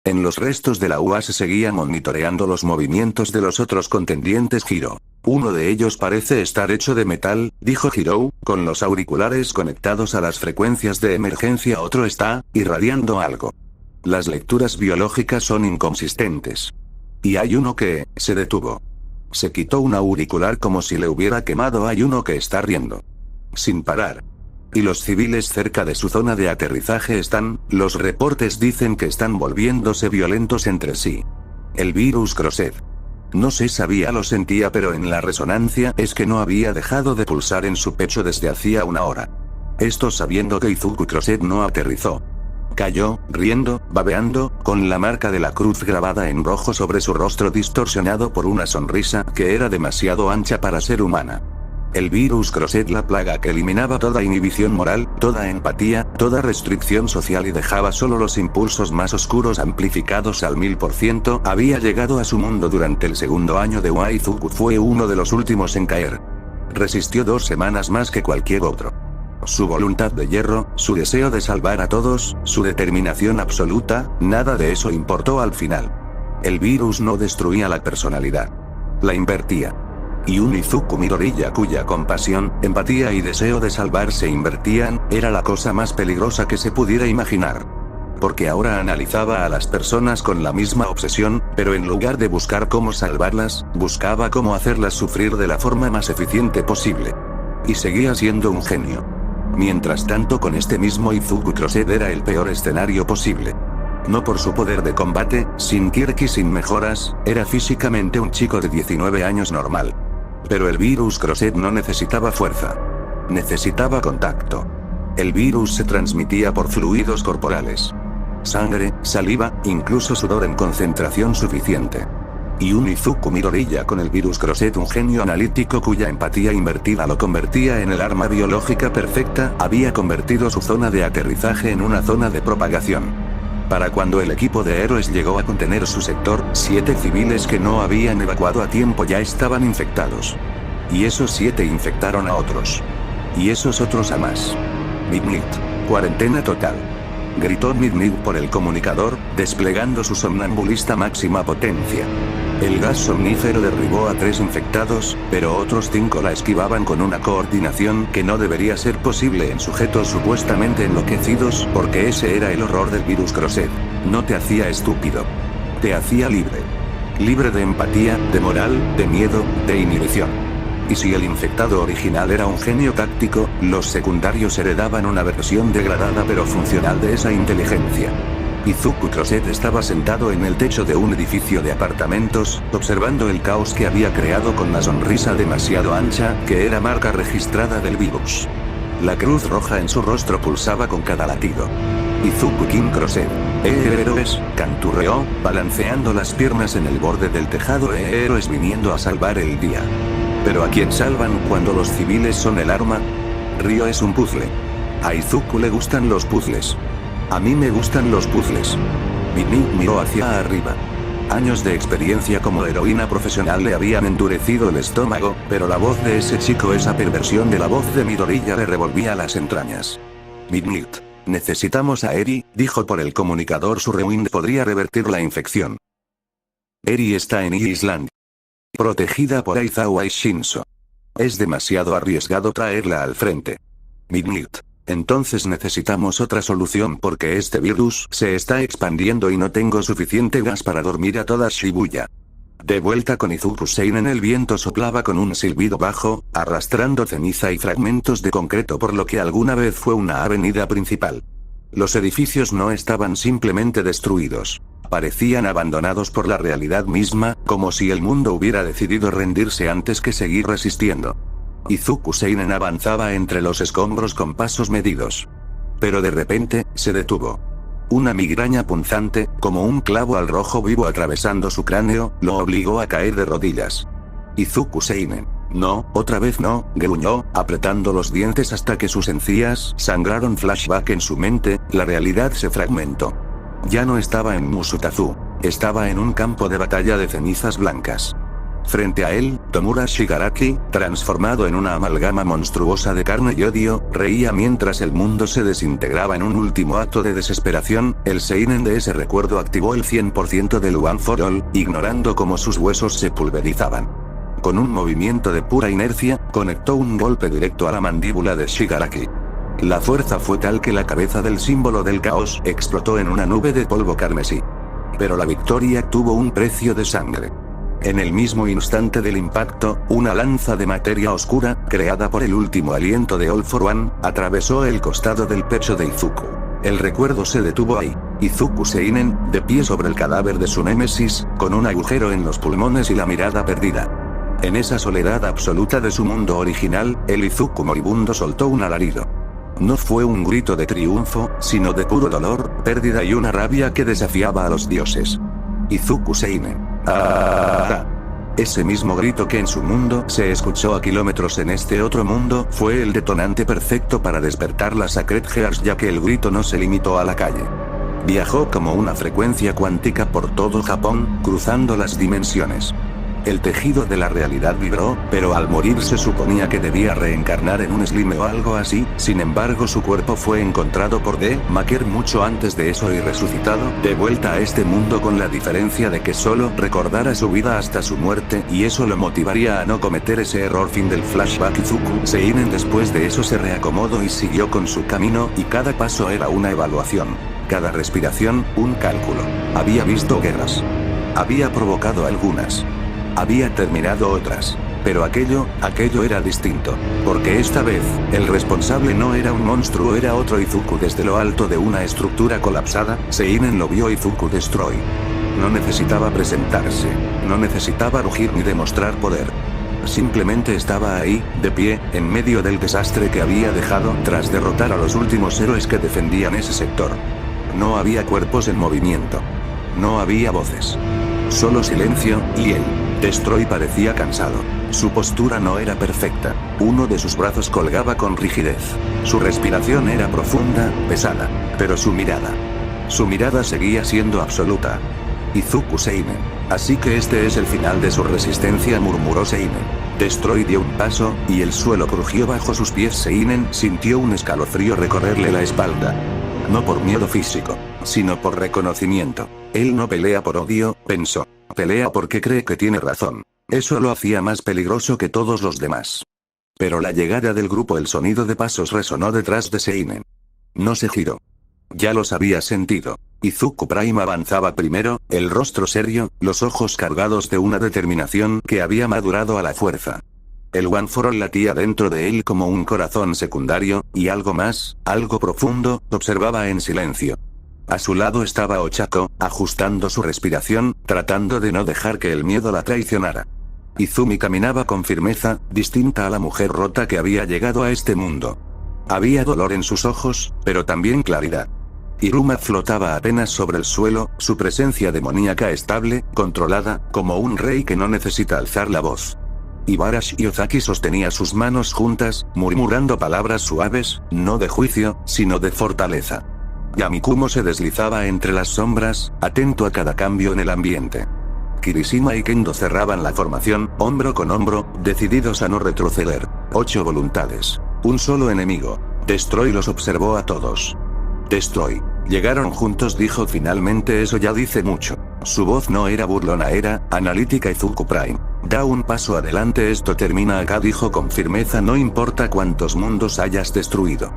En los restos de la UA se seguía monitoreando los movimientos de los otros contendientes Hiro. Uno de ellos parece estar hecho de metal, dijo Hiro, con los auriculares conectados a las frecuencias de emergencia. Otro está irradiando algo. Las lecturas biológicas son inconsistentes. Y hay uno que se detuvo. Se quitó un auricular como si le hubiera quemado. Hay uno que está riendo sin parar. Y los civiles cerca de su zona de aterrizaje los reportes dicen que están volviéndose violentos entre sí. El virus Crosed. No se sabía, lo sentía, pero en la resonancia es que no había dejado de pulsar en su pecho desde hacía una hora. Esto sabiendo que Izuku Crosed no aterrizó. Cayó, riendo, babeando, con la marca de la cruz grabada en rojo sobre su rostro distorsionado por una sonrisa que era demasiado ancha para ser humana. El virus Crosed, la plaga que eliminaba toda inhibición moral, toda empatía, toda restricción social y dejaba solo los impulsos más oscuros amplificados al 1000%, había llegado a su mundo durante el segundo año de UA. Izuku fue uno de los últimos en caer. Resistió 2 semanas más que cualquier otro. Su voluntad de hierro, su deseo de salvar a todos, su determinación absoluta, nada de eso importó al final. El virus no destruía la personalidad. La invertía. Y un Izuku Midoriya cuya compasión, empatía y deseo de salvar se invertían, era la cosa más peligrosa que se pudiera imaginar. Porque ahora analizaba a las personas con la misma obsesión, pero en lugar de buscar cómo salvarlas, buscaba cómo hacerlas sufrir de la forma más eficiente posible. Y seguía siendo un genio. Mientras tanto, con este mismo Izuku Crosed era el peor escenario posible. No por su poder de combate, sin Kirky, sin mejoras, era físicamente un chico de 19 años normal. Pero el virus Crosed no necesitaba fuerza. Necesitaba contacto. El virus se transmitía por fluidos corporales. Sangre, saliva, incluso sudor en concentración suficiente. Y un Izuku Midoriya con el virus Crosed, un genio analítico cuya empatía invertida lo convertía en el arma biológica perfecta, había convertido su zona de aterrizaje en una zona de propagación. Para cuando el equipo de héroes llegó a contener su sector, 7 civiles que no habían evacuado a tiempo ya estaban infectados. Y esos 7 infectaron a otros. Y esos otros a más. Midnight. Cuarentena total. Gritó Midnight por el comunicador, desplegando su somnambulista máxima potencia. El gas somnífero derribó a 3 infectados, pero otros 5 la esquivaban con una coordinación que no debería ser posible en sujetos supuestamente enloquecidos, porque ese era el horror del virus Crosed. No te hacía estúpido. Te hacía libre. Libre de empatía, de moral, de miedo, de inhibición. Y si el infectado original era un genio táctico, los secundarios heredaban una versión degradada pero funcional de esa inteligencia. Izuku Crosed estaba sentado en el techo de un edificio de apartamentos, observando el caos que había creado con la sonrisa demasiado ancha, que era marca registrada del virus. La cruz roja en su rostro pulsaba con cada latido. Izuku King Crosed. Héroes, canturreó, balanceando las piernas en el borde del tejado. Héroes viniendo a salvar el día. Pero ¿a quién salvan cuando los civiles son el arma? Ryo es un puzzle. A Izuku le gustan los puzzles. A mí me gustan los puzzles. Midnight miró hacia arriba. Años de experiencia como heroína profesional le habían endurecido el estómago, pero la voz de ese chico, esa perversión de la voz de Midoriya, le revolvía las entrañas. Midnight. Necesitamos a Eri, dijo por el comunicador. Su rewind podría revertir la infección. Eri está en Island. Protegida por Aizawa y Shinso. Es demasiado arriesgado traerla al frente. Midnight. Entonces necesitamos otra solución porque este virus se está expandiendo y no tengo suficiente gas para dormir a toda Shibuya. De vuelta con Izuku Seinen, el viento soplaba con un silbido bajo, arrastrando ceniza y fragmentos de concreto por lo que alguna vez fue una avenida principal. Los edificios no estaban simplemente destruidos. Parecían abandonados por la realidad misma, como si el mundo hubiera decidido rendirse antes que seguir resistiendo. Izuku Seinen avanzaba entre los escombros con pasos medidos. Pero de repente, se detuvo. Una migraña punzante, como un clavo al rojo vivo atravesando su cráneo, lo obligó a caer de rodillas. Izuku Seinen. No, otra vez no, gruñó, apretando los dientes hasta que sus encías sangraron. Flashback en su mente, la realidad se fragmentó. Ya no estaba en Musutazu. Estaba en un campo de batalla de cenizas blancas. Frente a él, Tomura Shigaraki, transformado en una amalgama monstruosa de carne y odio, reía mientras el mundo se desintegraba en un último acto de desesperación. El seinen de ese recuerdo activó el 100% del One for All, ignorando cómo sus huesos se pulverizaban. Con un movimiento de pura inercia, conectó un golpe directo a la mandíbula de Shigaraki. La fuerza fue tal que la cabeza del símbolo del caos explotó en una nube de polvo carmesí. Pero la victoria tuvo un precio de sangre. En el mismo instante del impacto, una lanza de materia oscura, creada por el último aliento de All for One, atravesó el costado del pecho de Izuku. El recuerdo se detuvo ahí. Izuku Seinen, de pie sobre el cadáver de su némesis, con un agujero en los pulmones y la mirada perdida. En esa soledad absoluta de su mundo original, el Izuku moribundo soltó un alarido. No fue un grito de triunfo, sino de puro dolor, pérdida y una rabia que desafiaba a los dioses. Izuku Seinen. ¡Ah! Ese mismo grito que en su mundo se escuchó a kilómetros en este otro mundo, fue el detonante perfecto para despertar la Sacred Gears, ya que el grito no se limitó a la calle. Viajó como una frecuencia cuántica por todo Japón, cruzando las dimensiones. El tejido de la realidad vibró, pero al morir se suponía que debía reencarnar en un slime o algo así. Sin embargo, su cuerpo fue encontrado por D. Maker mucho antes de eso y resucitado, de vuelta a este mundo, con la diferencia de que solo recordara su vida hasta su muerte, y eso lo motivaría a no cometer ese error. Fin del flashback. Izuku Seinen después de eso se reacomodó y siguió con su camino, y cada paso era una evaluación. Cada respiración, un cálculo. Había visto guerras. Había provocado algunas. Había terminado otras. Pero aquello era distinto. Porque esta vez, el responsable no era un monstruo, era otro Izuku. Desde lo alto de una estructura colapsada, Seinen lo vio. Izuku Destroy. No necesitaba presentarse. No necesitaba rugir ni demostrar poder. Simplemente estaba ahí, de pie, en medio del desastre que había dejado tras derrotar a los últimos héroes que defendían ese sector. No había cuerpos en movimiento. No había voces. Solo silencio, y él. Destroy parecía cansado. Su postura no era perfecta. Uno de sus brazos colgaba con rigidez. Su respiración era profunda, pesada. Pero su mirada seguía siendo absoluta. Izuku Seinen. Así que este es el final de su resistencia, murmuró Seinen. Destroy dio un paso, y el suelo crujió bajo sus pies. Seinen sintió un escalofrío recorrerle la espalda. No por miedo físico, sino por reconocimiento. Él no pelea por odio, pensó. Pelea porque cree que tiene razón. Eso lo hacía más peligroso que todos los demás. Pero la llegada del grupo, el sonido de pasos resonó detrás de Seinen. No se giró. Ya los había sentido. Izuku Prime avanzaba primero, el rostro serio, los ojos cargados de una determinación que había madurado a la fuerza. El One for All latía dentro de él como un corazón secundario, y algo más, algo profundo, observaba en silencio. A su lado estaba Ochako, ajustando su respiración, tratando de no dejar que el miedo la traicionara. Izumi caminaba con firmeza, distinta a la mujer rota que había llegado a este mundo. Había dolor en sus ojos, pero también claridad. Iruma flotaba apenas sobre el suelo, su presencia demoníaca estable, controlada, como un rey que no necesita alzar la voz. Ibarashi Ozaki sostenía sus manos juntas, murmurando palabras suaves, no de juicio, sino de fortaleza. Yamikumo se deslizaba entre las sombras, atento a cada cambio en el ambiente. Kirishima y Kendo cerraban la formación, hombro con hombro, decididos a no retroceder. 8 voluntades. Un solo enemigo. Destroy los observó a todos. Destroy. Llegaron juntos, dijo finalmente. Eso ya dice mucho. Su voz no era burlona, era analítica. Izuku Prime. Da un paso adelante, esto termina acá, dijo con firmeza. No importa cuántos mundos hayas destruido.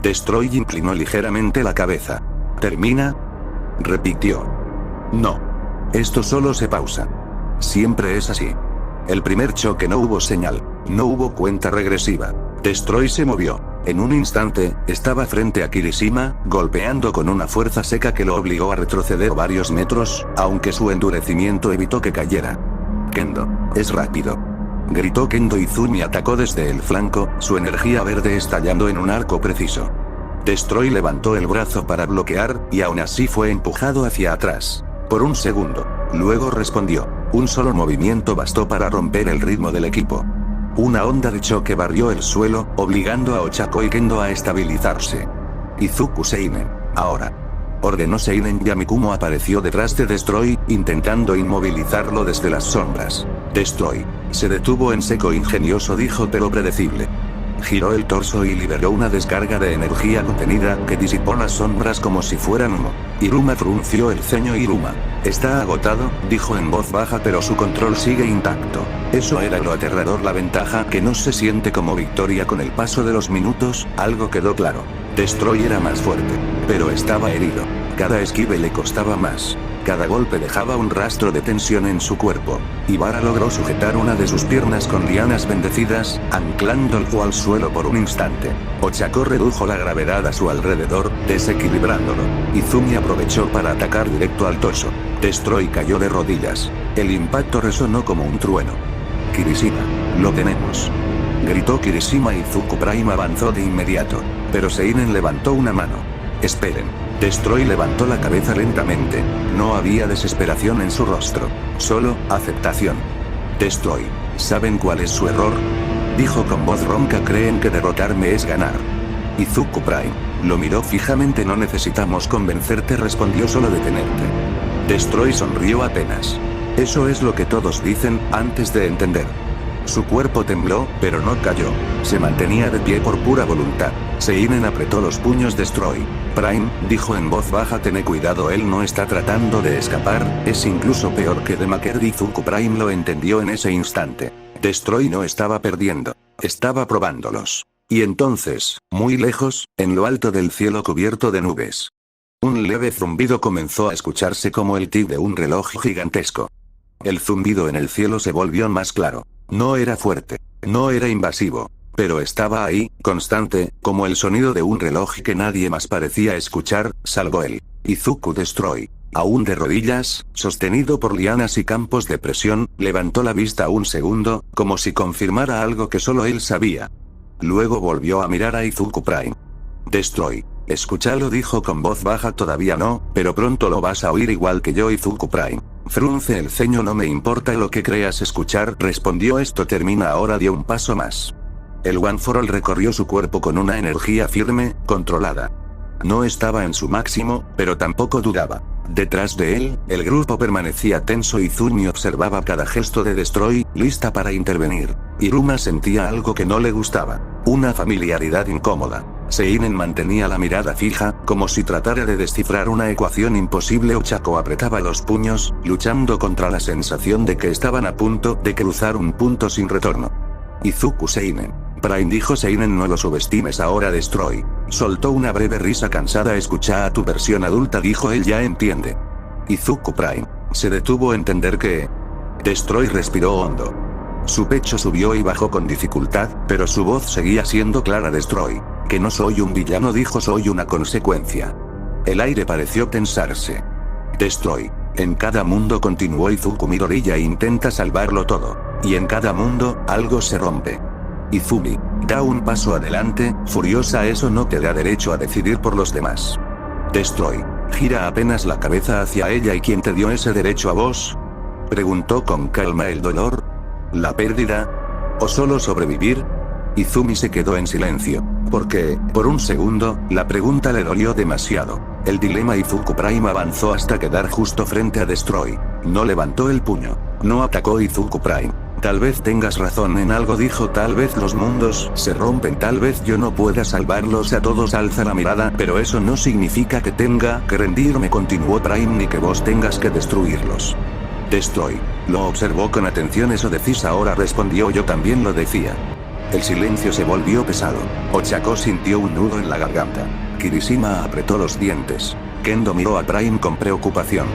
Destroy inclinó ligeramente la cabeza. ¿Termina? Repitió. No. Esto solo se pausa. Siempre es así. El primer choque no hubo señal. No hubo cuenta regresiva. Destroy se movió. En un instante, estaba frente a Kirishima, golpeando con una fuerza seca que lo obligó a retroceder varios metros, aunque su endurecimiento evitó que cayera. Kendo. Es rápido. Gritó Kendo. Izumi atacó desde el flanco, su energía verde estallando en un arco preciso. Destroy levantó el brazo para bloquear, y aún así fue empujado hacia atrás. Por un segundo. Luego respondió. Un solo movimiento bastó para romper el ritmo del equipo. Una onda de choque barrió el suelo, obligando a Ochako y Kendo a estabilizarse. Izuku Seinen. Ahora. Ordenó Seinen. Yamikumo apareció detrás de Destroy, intentando inmovilizarlo desde las sombras. Destroy. Se detuvo en seco. Ingenioso dijo pero predecible. Giró el torso y liberó una descarga de energía contenida que disipó las sombras como si fueran humo. Iruma frunció el ceño. Iruma. Está agotado, dijo en voz baja, pero su control sigue intacto. Eso era lo aterrador, la ventaja que no se siente como victoria con el paso de los minutos. Algo quedó claro. Destroy era más fuerte, pero estaba herido. Cada esquive le costaba más. Cada golpe dejaba un rastro de tensión en su cuerpo. Ibarra logró sujetar una de sus piernas con lianas bendecidas, anclándolo al suelo por un instante. Ochako redujo la gravedad a su alrededor, desequilibrándolo. Izumi aprovechó para atacar directo al torso. Destroy cayó de rodillas. El impacto resonó como un trueno. Kirishima, lo tenemos. Gritó Kirishima. Izuku Prime avanzó de inmediato. Pero Seinen levantó una mano. Esperen. Destroy levantó la cabeza lentamente. No había desesperación en su rostro. Solo, aceptación. Destroy. ¿Saben cuál es su error? Dijo con voz ronca. Creen que derrotarme es ganar. Izuku Prime lo miró fijamente. No necesitamos convencerte, respondió, solo detenerte. Destroy sonrió apenas. Eso es lo que todos dicen, antes de entender. Su cuerpo tembló, pero no cayó. Se mantenía de pie por pura voluntad. Seinen apretó los puños. Destroy. Prime, dijo en voz baja, ten cuidado, él no está tratando de escapar, es incluso peor que Demaker. Izuku Prime lo entendió en ese instante. Destroy no estaba perdiendo. Estaba probándolos. Y entonces, muy lejos, en lo alto del cielo cubierto de nubes, un leve zumbido comenzó a escucharse como el tic de un reloj gigantesco. El zumbido en el cielo se volvió más claro. No era fuerte. No era invasivo. Pero estaba ahí, constante, como el sonido de un reloj que nadie más parecía escuchar, salvo él. Izuku Destroy. Aún de rodillas, sostenido por lianas y campos de presión, levantó la vista un segundo, como si confirmara algo que solo él sabía. Luego volvió a mirar a Izuku Prime. Destroy. Escúchalo, dijo con voz baja. Todavía no, pero pronto lo vas a oír igual que yo. Izuku Prime frunce el ceño. No me importa lo que creas escuchar, respondió. Esto termina ahora. Dio un paso más. El One for All recorrió su cuerpo con una energía firme, controlada. No estaba en su máximo, pero tampoco dudaba. Detrás de él, el grupo permanecía tenso. Izumi observaba cada gesto de Destroy, lista para intervenir. Iruma sentía algo que no le gustaba. Una familiaridad incómoda. Seinen mantenía la mirada fija, como si tratara de descifrar una ecuación imposible. Ochako apretaba los puños, luchando contra la sensación de que estaban a punto de cruzar un punto sin retorno. Izuku Seinen. Prime, dijo Seinen, no lo subestimes ahora. Destroy soltó una breve risa cansada. Escucha a tu versión adulta, dijo él. Ya entiende. Izuku Prime se detuvo a entender que... Destroy respiró hondo. Su pecho subió y bajó con dificultad, pero su voz seguía siendo clara. Destroy. Que no soy un villano, dijo, soy una consecuencia. El aire pareció tensarse. Destroy. En cada mundo, continuó Izuku Midoriya, intenta salvarlo todo. Y en cada mundo, algo se rompe. Izumi, da un paso adelante, furiosa. Eso no te da derecho a decidir por los demás. Destroy. Gira apenas la cabeza hacia ella. ¿Y quién te dio ese derecho a vos? Preguntó con calma. ¿El dolor? ¿La pérdida? ¿O solo sobrevivir? Izumi se quedó en silencio, porque, por un segundo, la pregunta le dolió demasiado. El dilema. Izuku Prime avanzó hasta quedar justo frente a Destroy. No levantó el puño. No atacó. Izuku Prime. Tal vez tengas razón en algo, dijo. Tal vez los mundos se rompen. Tal vez yo no pueda salvarlos a todos. Alza la mirada. Pero eso no significa que tenga que rendirme, continuó Prime, ni que vos tengas que destruirlos. Destroy lo observó con atención. Eso decís ahora, respondió. Yo también lo decía. El silencio se volvió pesado. Ochako sintió un nudo en la garganta. Kirishima apretó los dientes. Kendo miró a Prime con preocupación.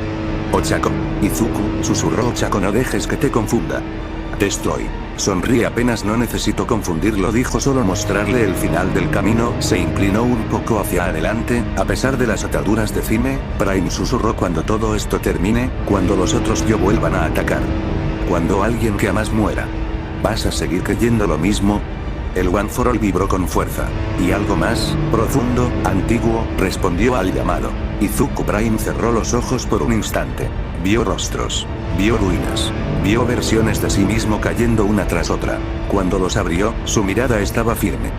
Ochako. Izuku, susurró Ochako, no dejes que te confunda. Destroy sonríe. Apenas no necesito confundirlo, dijo, solo mostrarle el final del camino. Se inclinó un poco hacia adelante, a pesar de las ataduras. Decime, Prime susurró, cuando todo esto termine, cuando los otros yo vuelvan a atacar. Cuando alguien que amas muera. ¿Vas a seguir creyendo lo mismo? El One for All vibró con fuerza. Y algo más, profundo, antiguo, respondió al llamado. Izuku Prime cerró los ojos por un instante. Vio rostros. Vio ruinas. Vio versiones de sí mismo cayendo una tras otra. Cuando los abrió, su mirada estaba firme.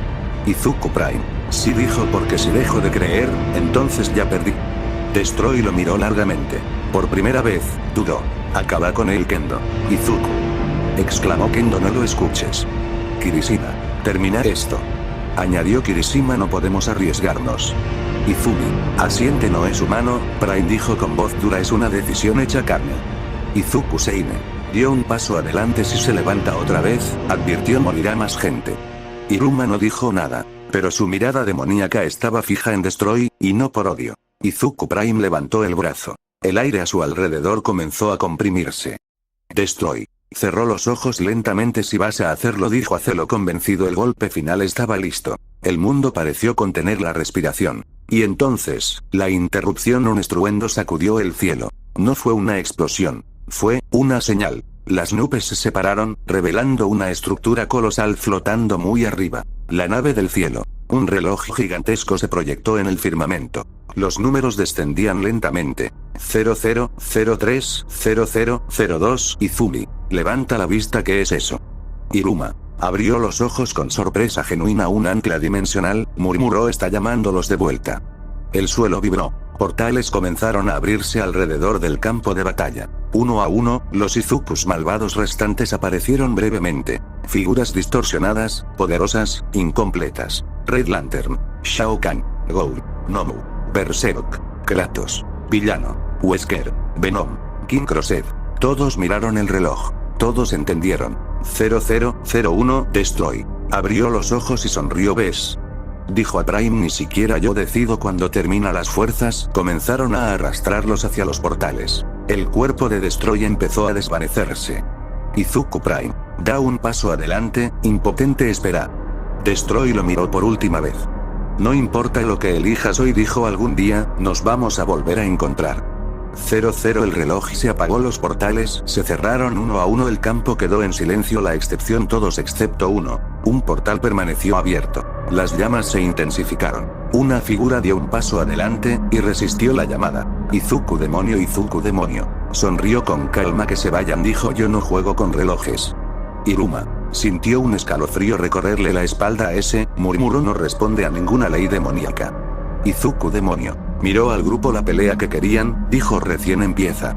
Izuku Prime. Sí, dijo, porque si dejo de creer, entonces ya perdí. Destroy lo miró largamente. Por primera vez, dudó. Acaba con él, Kendo. Izuku. exclamó Kendo. No lo escuches. Kirishima, termina esto. Añadió Kirishima. No podemos arriesgarnos. Izumi, asiente. No es humano, Prime dijo con voz dura. Es una decisión hecha carne. Izuku Seine dio un paso adelante. Si se levanta otra vez, advirtió, morirá más gente. Iruma no dijo nada, pero su mirada demoníaca estaba fija en Destroy, y no por odio. Izuku Prime levantó el brazo. El aire a su alrededor comenzó a comprimirse. Destroy cerró los ojos lentamente. Si vas a hacerlo, dijo, hacelo convencido. El golpe final estaba listo. El mundo pareció contener la respiración. Y entonces, la interrupción. Un estruendo sacudió el cielo. No fue una explosión. Fue una señal. Las nubes se separaron, revelando una estructura colosal flotando muy arriba. La nave del cielo. Un reloj gigantesco se proyectó en el firmamento. Los números descendían lentamente. 0003, 0002. Izumi, levanta la vista. ¿Qué es eso? Iruma abrió los ojos con sorpresa genuina. Un ancla dimensional, murmuró. Está llamándolos de vuelta. El suelo vibró. Portales comenzaron a abrirse alrededor del campo de batalla. Uno a uno, los Izukus malvados restantes aparecieron brevemente. Figuras distorsionadas, poderosas, incompletas. Red Lantern, Shao Kahn, Goul, Nomu, Berserk, Kratos, Villano, Wesker, Venom, King Crossed. Todos miraron el reloj. Todos entendieron. 0001. Destroy abrió los ojos y sonrió. ¿Ves? Dijo a Prime. Ni siquiera yo decido cuándo termina. Las fuerzas comenzaron a arrastrarlos hacia los portales. El cuerpo de Destroy empezó a desvanecerse. Izuku Prime da un paso adelante, impotente. Espera. Destroy lo miró por última vez. No importa lo que elijas hoy, dijo, algún día nos vamos a volver a encontrar. 00. El reloj se apagó. Los portales se cerraron uno a uno. El campo quedó en silencio, la excepción todos excepto uno. Un portal permaneció abierto. Las llamas se intensificaron. Una figura dio un paso adelante, y resistió la llamada. Izuku demonio. Izuku demonio. Sonrió con calma. Que se vayan, dijo. Yo no juego con relojes. Iruma sintió un escalofrío recorrerle la espalda. A ese, murmuró, no responde a ninguna ley demoníaca. Izuku demonio miró al grupo. La pelea que querían, dijo, recién empieza.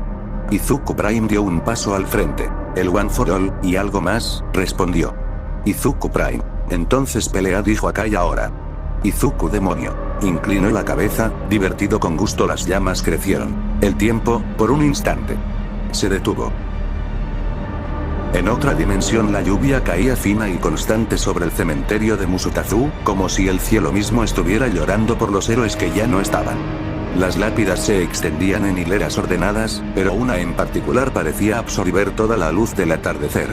Izuku Prime dio un paso al frente. El One for All, y algo más, respondió. Izuku Prime. Entonces pelea, dijo, acá y ahora. Izuku demonio inclinó la cabeza, divertido con gusto. Las llamas crecieron. El tiempo, por un instante, se detuvo. En otra dimensión la lluvia caía fina y constante sobre el cementerio de Musutazu, como si el cielo mismo estuviera llorando por los héroes que ya no estaban. Las lápidas se extendían en hileras ordenadas, pero una en particular parecía absorber toda la luz del atardecer.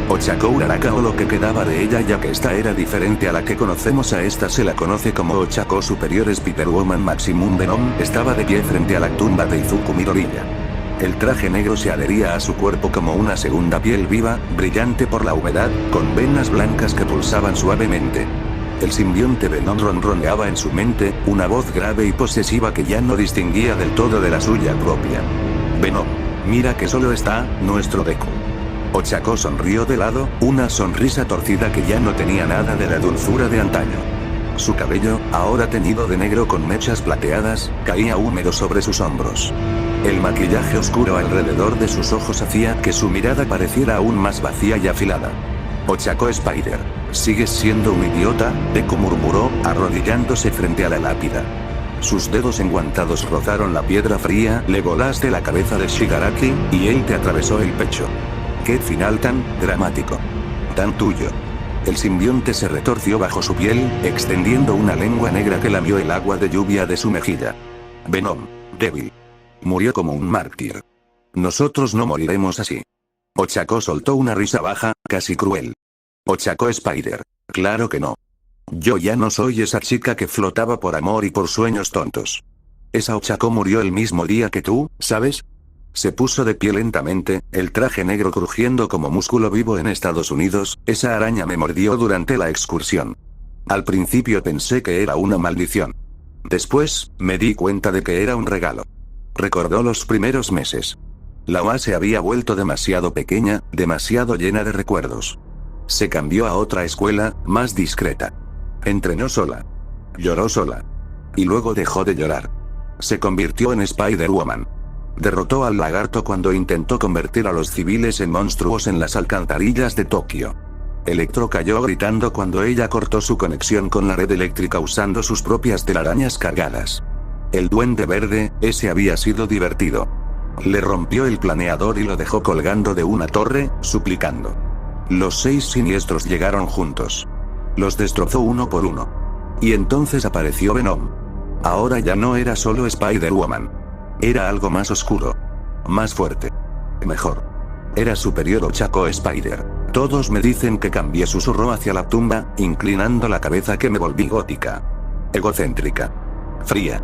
Ochako Uraraka, o lo que quedaba de ella, ya que esta era diferente a la que conocemos. A esta se la conoce como Ochako Superior. Spider-Woman Maximum Venom estaba de pie frente a la tumba de Izuku Midoriya. El traje negro se adhería a su cuerpo como una segunda piel viva, brillante por la humedad, con venas blancas que pulsaban suavemente. El simbionte Venom ronroneaba en su mente, una voz grave y posesiva que ya no distinguía del todo de la suya propia. Venom, mira que solo está nuestro Deku. Ochako sonrió de lado, una sonrisa torcida que ya no tenía nada de la dulzura de antaño. Su cabello, ahora teñido de negro con mechas plateadas, caía húmedo sobre sus hombros. El maquillaje oscuro alrededor de sus ojos hacía que su mirada pareciera aún más vacía y afilada. Ochako Spider, ¿sigues siendo un idiota?, Deku murmuró, arrodillándose frente a la lápida. Sus dedos enguantados rozaron la piedra fría. Le volaste la cabeza de Shigaraki, y él te atravesó el pecho. ¡Qué final tan dramático! Tan tuyo. El simbionte se retorció bajo su piel, extendiendo una lengua negra que lamió el agua de lluvia de su mejilla. Venom, débil. Murió como un mártir. Nosotros no moriremos así. Ochako soltó una risa baja, casi cruel. Ochako Spider. Claro que no. Yo ya no soy esa chica que flotaba por amor y por sueños tontos. Esa Ochako murió el mismo día que tú, ¿sabes? Se puso de pie lentamente, el traje negro crujiendo como músculo vivo. En Estados Unidos, esa araña me mordió durante la excursión. Al principio pensé que era una maldición. Después, me di cuenta de que era un regalo. Recordó los primeros meses. La OA se había vuelto demasiado pequeña, demasiado llena de recuerdos. Se cambió a otra escuela, más discreta. Entrenó sola. Lloró sola. Y luego dejó de llorar. Se convirtió en Spider-Woman. Derrotó al lagarto cuando intentó convertir a los civiles en monstruos en las alcantarillas de Tokio. Electro cayó gritando cuando ella cortó su conexión con la red eléctrica usando sus propias telarañas cargadas. El Duende Verde, ese había sido divertido. Le rompió el planeador y lo dejó colgando de una torre, suplicando. Los 6 siniestros llegaron juntos. Los destrozó uno por uno. Y entonces apareció Venom. Ahora ya no era solo Spider-Woman. Era algo más oscuro. Más fuerte. Mejor. Era superior Ochako Spider. Todos me dicen que cambié, susurró hacia la tumba, inclinando la cabeza, que me volví gótica. Egocéntrica. Fría.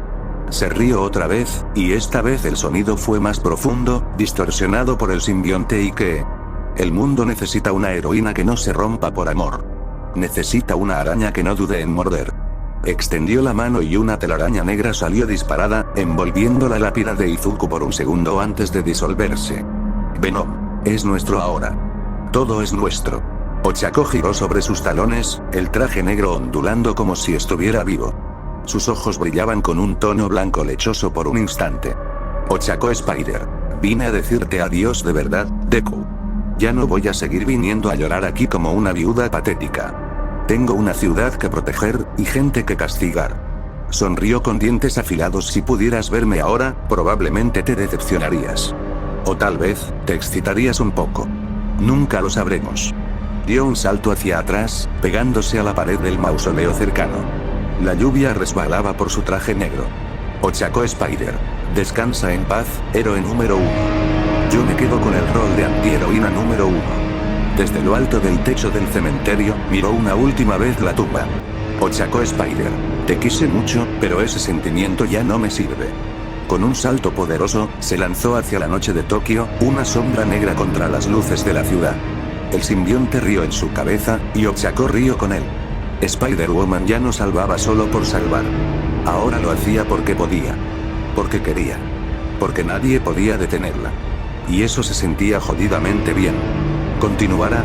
Se rió otra vez, y esta vez el sonido fue más profundo, distorsionado por el simbionte y que... El mundo necesita una heroína que no se rompa por amor. Necesita una araña que no dude en morder. Extendió la mano y una telaraña negra salió disparada, envolviendo la lápida de Izuku por un segundo antes de disolverse. Venom, es nuestro ahora. Todo es nuestro. Ochako giró sobre sus talones, el traje negro ondulando como si estuviera vivo. Sus ojos brillaban con un tono blanco lechoso por un instante. Ochako Spider, vine a decirte adiós de verdad, Deku. Ya no voy a seguir viniendo a llorar aquí como una viuda patética. Tengo una ciudad que proteger, y gente que castigar. Sonrió con dientes afilados. Si pudieras verme ahora, probablemente te decepcionarías. O tal vez, te excitarías un poco. Nunca lo sabremos. Dio un salto hacia atrás, pegándose a la pared del mausoleo cercano. La lluvia resbalaba por su traje negro. Ochako Spider, descansa en paz, héroe número 1. Yo me quedo con el rol de antiheroína número 1. Desde lo alto del techo del cementerio, miró una última vez la tumba. Ochako Spider, te quise mucho, pero ese sentimiento ya no me sirve. Con un salto poderoso, se lanzó hacia la noche de Tokio, una sombra negra contra las luces de la ciudad. El simbionte rió en su cabeza, y Ochako rió con él. Spider-Woman ya no salvaba solo por salvar. Ahora lo hacía porque podía. Porque quería. Porque nadie podía detenerla. Y eso se sentía jodidamente bien. ¿Continuará?